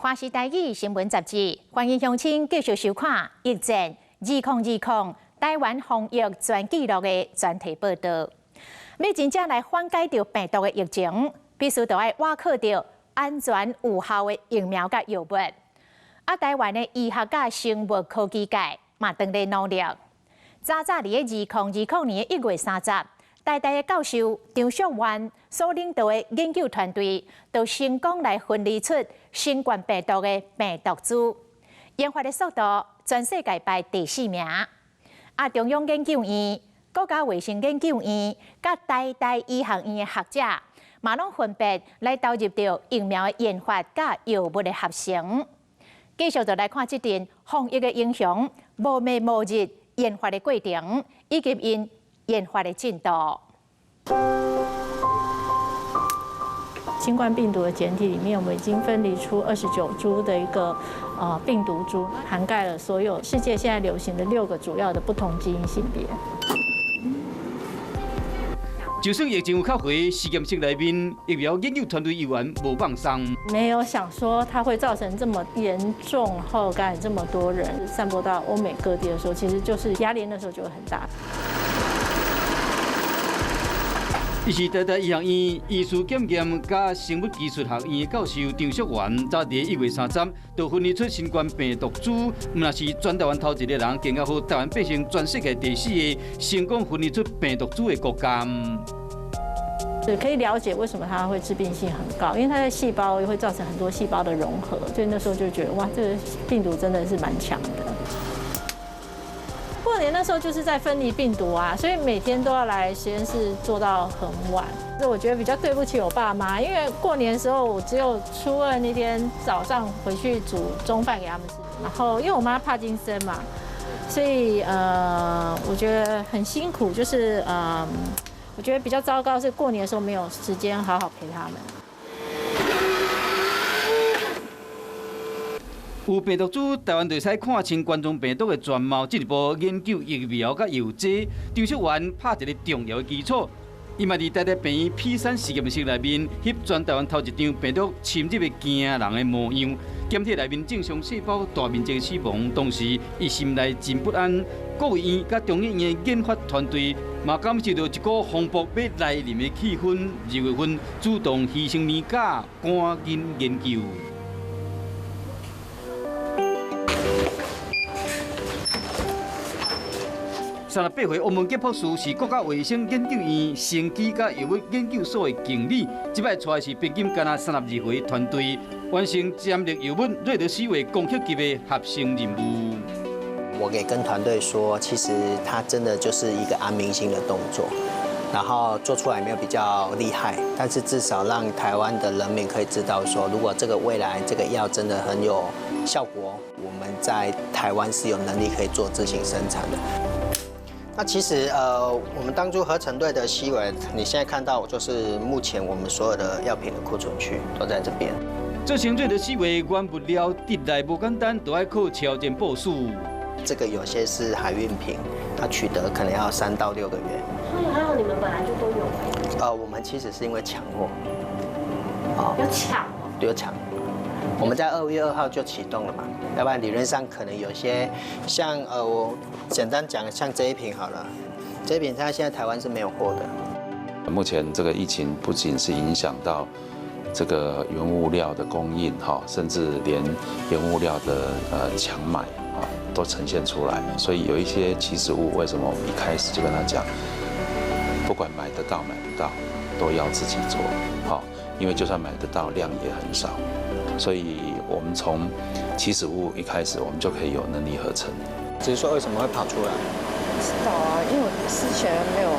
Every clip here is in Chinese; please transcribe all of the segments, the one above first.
华视台语新闻杂志，欢迎乡亲继续收看《疫症2020台湾防疫全纪录》的专题报道。要真正来缓解着病毒的疫情，必须要挖靠着安全有效的疫苗甲药物。台湾的医学甲生物科技界嘛，当在努力。早伫2020年1月30日。台大的教授张淑媛所领导的研究团队，就成功来分离出新冠病毒的病毒株，研发的速度全世界排第4名。中央研究院、国家卫生研究院、甲台大医学院的学者，嘛拢分别来投入到疫苗的研发甲药物的合成。继续就来看这段防疫的影响、无暝无日研发的过程，以及因研发的进度。新冠病毒的简体里面，我们已经分离出29株的一个病毒株，涵盖了所有世界现在流行的6个主要的不同基因性别。就算疫情有较回，实验室内面疫苗研究团队依然无放松。没有想说它会造成这么严重，后感染这么多人，散播到欧美各地的时候，其实就是压力那时候就会很大。伊是台大医学院医师检验加生物技术学院教授张淑媛，早伫1月30日就分离出新冠病毒株，那是全台湾头一个人，更加好台湾变成全世界第4个成功分离出病毒株的国家。可以了解为什么它会致病性很高，因为它的细胞会造成很多细胞的融合，所以那时候就觉得哇，这个病毒真的是蛮强的。过年那时候就是在分离病毒啊，所以每天都要来实验室做到很晚。所以我觉得比较对不起我爸妈，因为过年的时候我只有初2那天早上回去煮中饭给他们吃，然后因为我妈帕金森嘛，所以我觉得很辛苦，就是我觉得比较糟糕是过年的时候没有时间好好陪他们。有病毒株，台湾就使看清冠状病毒的全貌。进一步研究疫苗甲药剂，张淑媛拍一个重要的基础。伊嘛伫台大病院 P3 实验室内面翕全台湾头一张病毒侵入的惊人的模样，检体内面正常细胞大面积死亡，同时伊心内真不安。国卫院甲中研院研发团队嘛感受到一股风暴要来临的气氛，2月份主动牺牲年假，赶紧研究。38岁，王文杰博士是国家卫生研究院生技甲药物研究所的经理。这摆带的是毕竟干那32岁团队，完成尖力药物瑞德西韦攻击级的合成任务。我给跟团队说，其实它真的就是一个安明星的动作，然后做出来没有比较厉害，但是至少让台湾的人民可以知道说，如果这个未来这个药真的很有效果，我们在台湾是有能力可以做自行生产的。那其实我们当初合成队的西韦，你现在看到就是目前我们所有的药品的库存区都在这边。做成瑞德西韦原物料得来不简单，都要靠超前部署。这个有些是海运品，它取得可能要3到6个月。所以还好你们本来就都有。我们其实是因为抢货。有抢哦。对，有抢。我们在2月2号就启动了嘛，要不然理论上可能有些像我简单讲，像这一瓶好了，这一瓶它现在台湾是没有货的。目前这个疫情不仅是影响到这个原物料的供应甚至连原物料的抢买都呈现出来，所以有一些起始物，为什么我们一开始就跟他讲，不管买得到买不到，都要自己做因为就算买得到，量也很少。所以我们从起始物一开始，我们就可以有能力合成。只是说为什么会跑出来？不知道啊，因为我之前没有，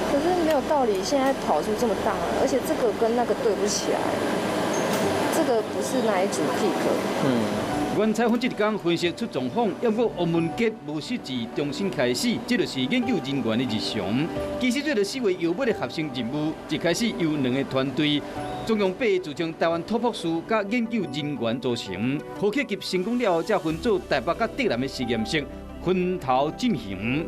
可是没有道理，现在跑出这么大，而且这个跟那个对不起来，这个不是那一组 pick。原采访这一天分析出状况，要过王文杰无失志重新开始，这就是研究人员的日常。其实这个4位药物的合成任务，一开始由2个团队，总共8个自称台湾托博士甲研究人员组成。后期及成功了后，才分做台北甲台南的实验室，分头进行，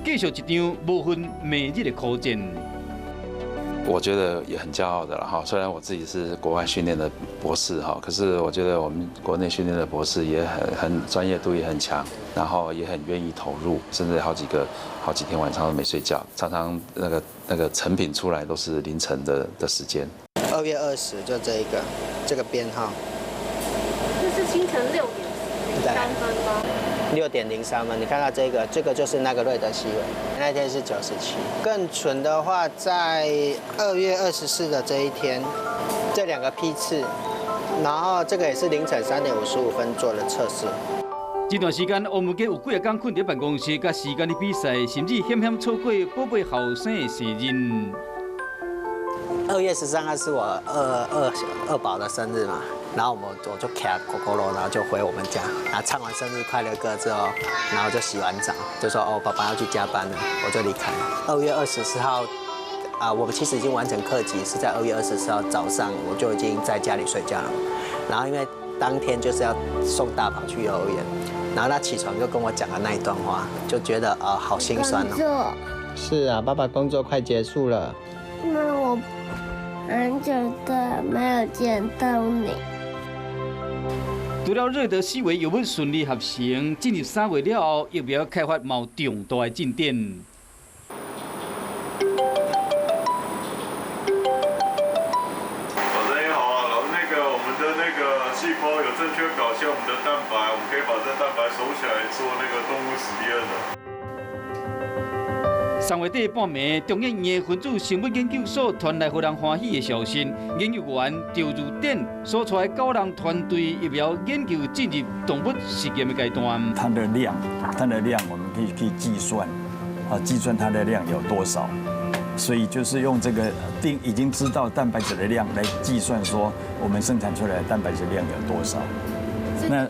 继续一场无分每日的苦战。我觉得也很骄傲的了哈。虽然我自己是国外训练的博士哈，可是我觉得我们国内训练的博士也很专业度也很强，然后也很愿意投入，甚至好几天晚上都没睡觉，常常那个成品出来都是凌晨的时间。2月20就这个编号，这是清晨6点03分吗？6点03分，你看到这个就是那个瑞德西韦，那天是97。更准的话，在2月24的这一天，这2个批次，然后这个也是凌晨3点55分做的测试。这段时间，王文杰有几工困在办公室，甲时间的比赛，甚至险险错过宝贝后生的生日。2月13号是我二宝的生日嘛，然后我就卡狗肉，然后就回我们家，然后唱完生日快乐歌之后，然后就洗完澡，就说爸爸要去加班了，我就离开了。2月24号，我们其实已经完成课级，是在2月24号早上我就已经在家里睡觉了，然后因为当天就是要送大宝去幼儿园，然后他起床就跟我讲了那一段话，就觉得好心酸哦。是啊，爸爸工作快结束了。那我很久都没有见到你。除了瑞德西韦又要顺利合成，进入3月了后，疫苗开发有重大的进展。老师你好啊，老师我们的细胞有正确表现我们的蛋白，我们可以把这蛋白收起来做动物实验了。3月底半暝，中研院的分子生物研究所传来让人欢喜的消息，研究员赵如典所出的9人团队疫苗研究进入动物实验的阶段。它的量我们可以计算，计算它的量有多少，所以就是用这个已经知道蛋白质的量来计算，说我们生产出来的蛋白质量有多少。那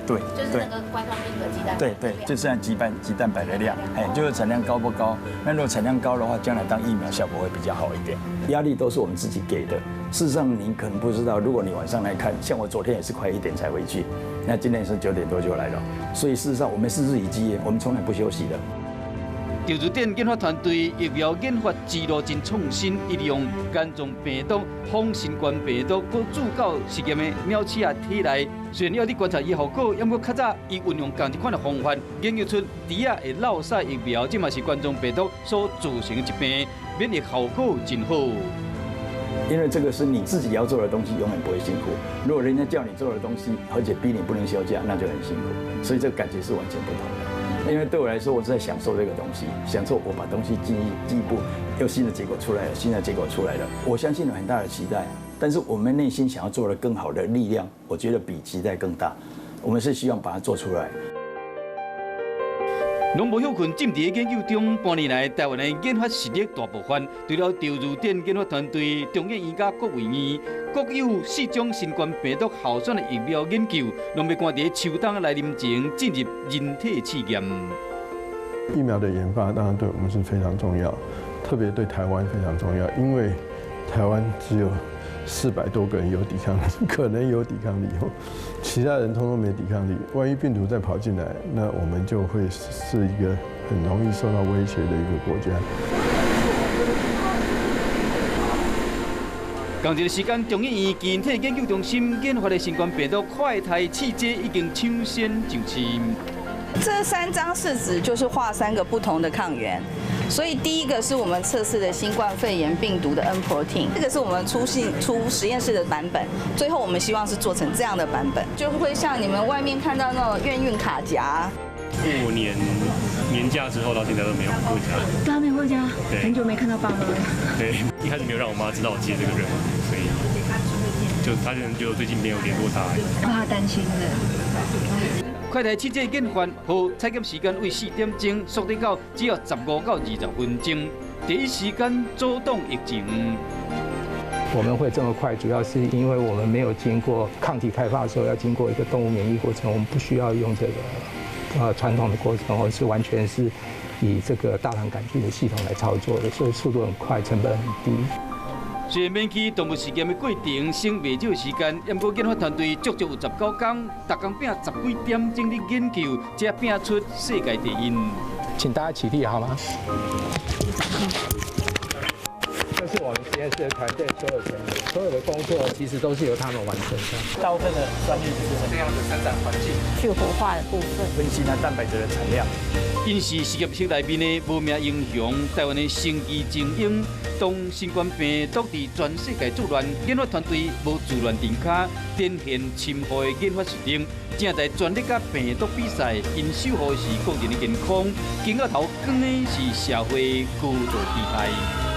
对，就是那个冠状病毒鸡蛋白。对，就是按鸡蛋白的量，就是产量高不高？那如果产量高的话，将来当疫苗效果会比较好一点。压力都是我们自己给的。事实上，您可能不知道，如果你晚上来看，像我昨天也是快1点才回去，那今天是9点多就来了。所以事实上，我们是日以继夜，我们从来不休息的。赵如典研发团队疫苗研发之路真创新，伊利用肝脏病毒、仿新冠病毒，搁注到实验的鸟鼠啊体内。虽然要你观察伊效果，不过较早伊运用同一款的方法，研究出猪啊会落屎疫苗，这嘛是冠状病毒所造成的疾病，免疫效果真好。因为这个是你自己要做的东西，永远不会辛苦。如果人家叫你做的东西，而且逼你不能休假，那就很辛苦。所以这个感觉是完全不同的。因为对我来说，我是在享受这个东西，享受我把东西进一步，有新的结果出来了，新的结果出来了。我相信有很大的期待，但是我们内心想要做的更好的力量，我觉得比期待更大。我们是希望把它做出来。拢无休困，浸伫研究中，半年来台湾的研发实力大爆发。除了赵如典研发团队，中研院甲国卫院各有4种新冠病毒候选的疫苗研究，拢要赶伫秋冬来临前进入人体试验。疫苗的研发当然对我们是非常重要，特别对台湾非常重要，因为台湾只有400多个人有抵抗力，可能有抵抗力哦，其他人通通没抵抗力。万一病毒再跑进来，那我们就会是一个很容易受到威胁的一个国家。同一个时间，中研院基因体研究中心研发的新冠病毒快肽试剂已经抢先上市。这3张试纸就是画3个不同的抗原。所以第一个是我们测试的新冠肺炎病毒的 N protein， 这个是我们出实验室的版本。最后我们希望是做成这样的版本，就会像你们外面看到那种验孕卡夹。过年假之后到现在都没有回家，都没回家，很久没看到爸妈了。对，一开始没有让我妈知道我接这个任务，所以就发现就最近没有联络她，怕担心的。快肽试剂研发和采检时间为4点钟，缩短到只要15到20分钟，第一时间阻挡疫情。我们会这么快，主要是因为我们没有经过抗体开发的时候要经过一个动物免疫过程，我们不需要用这个传统的过程，我们是完全是以这个大肠杆菌的系统来操作的，所以速度很快，成本很低。虽然免去动物实验的过程省袂少时间，不过研发团队足足有19天，逐工拼10几点钟的研究，才拼出世界第一。请大家起立好吗？是我们实验室的团队所有成员，所有的工作其实都是由他们完成的。大部分的专利就是这样的生产环境，去活化的部分，分析它蛋白质的产量。因是实验室内面的无名英雄，台湾的生机精英，当新冠病毒伫全世界作乱，研发团队无自乱阵脚，展现深厚的研发实力，正在全力甲病毒比赛，因守护是个人的健康，经过头光的是社会高度期待。